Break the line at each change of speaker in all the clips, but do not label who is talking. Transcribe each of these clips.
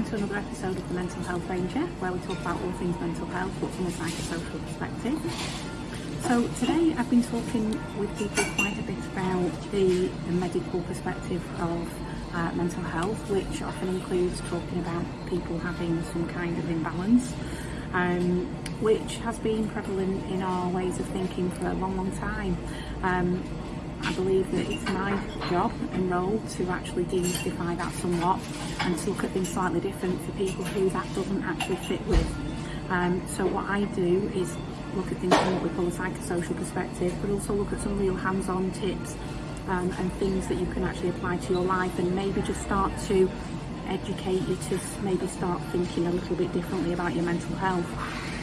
welcome to another episode of the Mental Health Ranger, where we talk about all things mental health but from a psychosocial perspective. So today I've been talking with people quite a bit about the medical perspective of mental health, which often includes talking about people having some kind of imbalance, which has been prevalent in our ways of thinking for a long time. I believe that it's my job and role to actually demystify that somewhat and to look at things slightly different for people who that doesn't actually fit with. So what I do is look at things from what we call a psychosocial perspective, but also look at some real hands-on tips and things that you can actually apply to your life, and maybe just start to educate you to maybe start thinking a little bit differently about your mental health.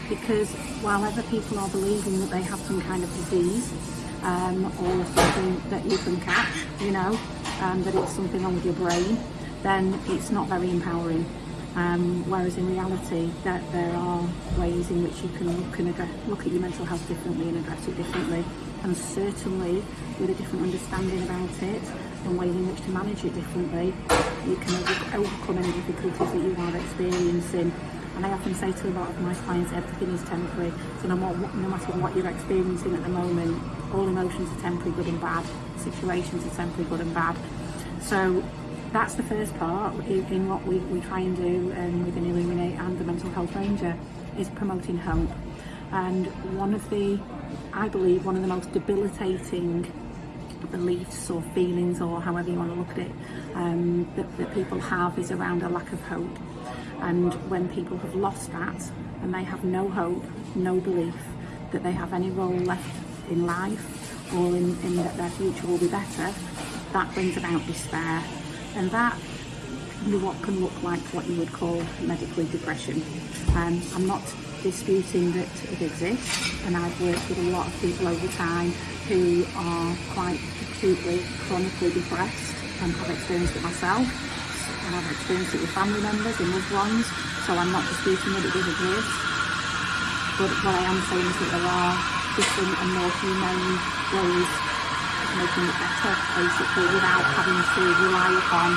Because while other people are believing that they have some kind of disease, or something that you can catch, that it's something wrong with your brain, then it's not very empowering. Whereas in reality, that there are ways in which you can look at your mental health differently and address it differently, and certainly with a different understanding about it and ways in which to manage it differently, you can overcome any difficulties that you are experiencing. And I often say to a lot of my clients, everything is temporary. So no matter what you're experiencing at the moment, all emotions are temporary, good and bad. Situations are temporary, good and bad. So that's the first part in what we try and do within Illuminate and the Mental Health Ranger, is promoting hope. And I believe one of the most debilitating beliefs or feelings, or however you want to look at it, that people have is around a lack of hope. And when people have lost that and they have no hope, no belief that they have any role left in life or in that their future will be better, that brings about despair. And that can look like what you would call medically depression. I'm not disputing that it exists, and I've worked with a lot of people over time who are quite acutely, chronically depressed, and have experienced it myself. And I've experienced it with family members and loved ones, so I'm not disputing that it does exist. But what I am saying is that there are different and more humane ways of making it better, basically, without having to rely upon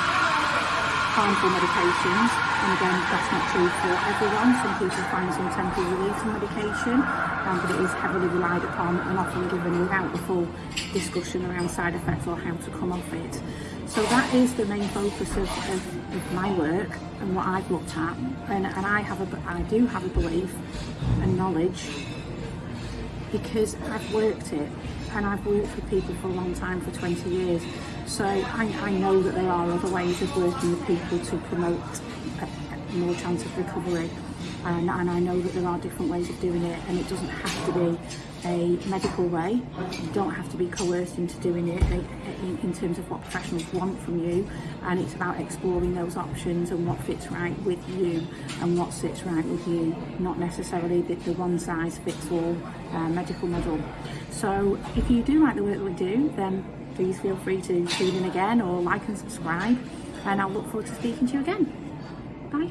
harmful medications. And again, that's not true for everyone. Some people find some temporary relief from medication, but it is heavily relied upon and often given without the full discussion around side effects or how to come off it. So that is the main focus of my work and what I've looked at. And I do have a belief and knowledge, because I've worked it, and I've worked with people for a long time, for 20 years. So I know that there are other ways of working with people to promote a more chance of recovery. And I know that there are different ways of doing it, and it doesn't have to be a medical way. You don't have to be coerced into doing it in terms of what professionals want from you, and it's about exploring those options and what fits right with you and what sits right with you, not necessarily the one size fits all medical model. So if you do like the work that we do, then please feel free to tune in again or like and subscribe, and I'll look forward to speaking to you again. Bye.